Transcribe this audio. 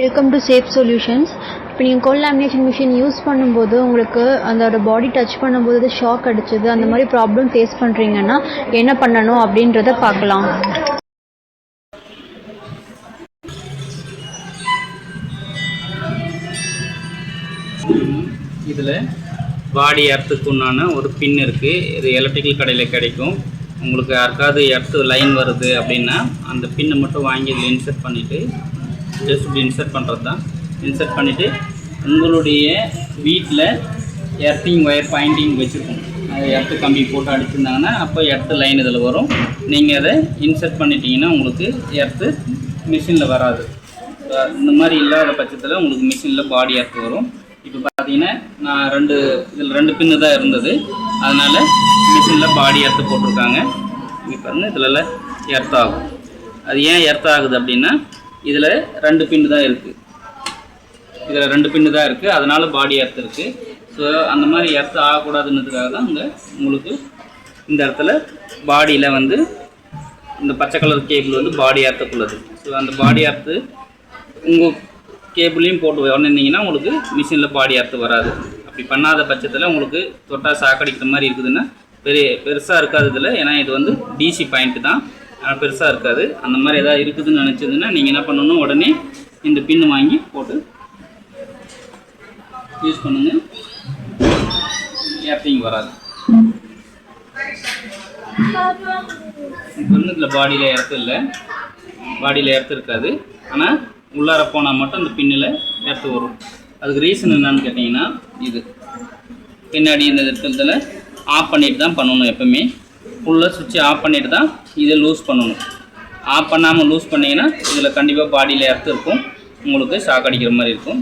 Welcome to safe solutions. இப்போ நீங்கள் gold lamination machine use பண்ணும்போது உங்களுக்கு அதோட பாடி டச் பண்ணும்போது ஷாக் அடிச்சது அந்த மாதிரி ப்ராப்ளம் ஃபேஸ் பண்ணுறீங்கன்னா என்ன பண்ணணும் அப்படின்றத பார்க்கலாம். இதில் பாடி எர்த்துக்கு உண்டான ஒரு பின் இருக்குது. இது எலக்ட்ரிக்கல் கடையில் கிடைக்கும். உங்களுக்கு யாருக்காவது எர்த்து லைன் வருது அப்படின்னா அந்த பின்னை மட்டும் வாங்கி இதில் இன்சர்ட் பண்ணிவிட்டு ஜஸ்ட் இப்படி இன்சர்ட் பண்ணுறது தான். இன்சர்ட் பண்ணிவிட்டு உங்களுடைய வீட்டில் எர்த்திங் ஒயர் பாயிண்டிங் வச்சுருக்கோம். அது எர்த்து கம்பி போட்டு அடிச்சிருந்தாங்கன்னா அப்போ எர்த்து லைன் இதில் வரும். நீங்கள் அதை இன்சர்ட் பண்ணிட்டீங்கன்னா உங்களுக்கு எர்த்து மிஷினில் வராது. இந்த மாதிரி இல்லாத பட்சத்தில் உங்களுக்கு மிஷினில் பாடி எர்த்து வரும். இப்போ பார்த்தீங்கன்னா நான் இதில் ரெண்டு பின்னு தான் இருந்தது, அதனால் மிஷினில் பாடி எர்த்து போட்டிருக்காங்க. இங்கே பாருங்கள், இதில் எர்த் ஆகும். அது ஏன் எர்த் ஆகுது அப்படின்னா இதில் ரெண்டு பின்னு தான் இருக்குது. அதனால் பாடி எர்த் இருக்குது. ஸோ அந்த மாதிரி எர்த்து ஆகக்கூடாதுன்றதுக்காக தான் உங்களுக்கு இந்த இடத்துல பாடியில் இந்த பச்சை கலர் கேபிள் பாடி எர்த்துக்குள்ளது. ஸோ அந்த பாடி எர்த்து உங்கள் கேபிளையும் போட்டு வந்திருந்தீங்கன்னா உங்களுக்கு மிஷினில் பாடி எர்த்து வராது. அப்படி பண்ணாத பட்சத்தில் உங்களுக்கு தொட்டால் சாக்கடிக்கிற மாதிரி இருக்குதுன்னா பெருசாக இருக்காது இதில். ஏன்னா இது டிசி பாயிண்ட்டு தான், ஆனால் பெருசாக இருக்காது. அந்த மாதிரி எதாவது இருக்குதுன்னு நினச்சதுன்னா நீங்கள் என்ன பண்ணணும், உடனே இந்த பின்னு வாங்கி போட்டு யூஸ் பண்ணுங்கள். எர்த்திங் வராது. இப்போ இதில் பாடியில் எர்த்து இல்லை, பாடியில் எர்த்து இருக்காது. ஆனால் உள்ளார போனால் மட்டும் அந்த பின்னில் எர்த்து வரும். அதுக்கு ரீசன் என்னன்னு கேட்டிங்கன்னா இது பின்னாடி இந்த இடத்துல ஆஃப் பண்ணிட்டு தான் பண்ணணும். எப்போவுமே ஃபுல்லாக சுவிட்சை ஆஃப் பண்ணிட்டு தான் இதை லூஸ் பண்ணணும். ஆஃப் பண்ணாமல் லூஸ் பண்ணிங்கன்னா இதில் கண்டிப்பாக பாடியில் எர்த்து இருக்கும், உங்களுக்கு ஷாக் அடிக்கிற மாதிரி இருக்கும்.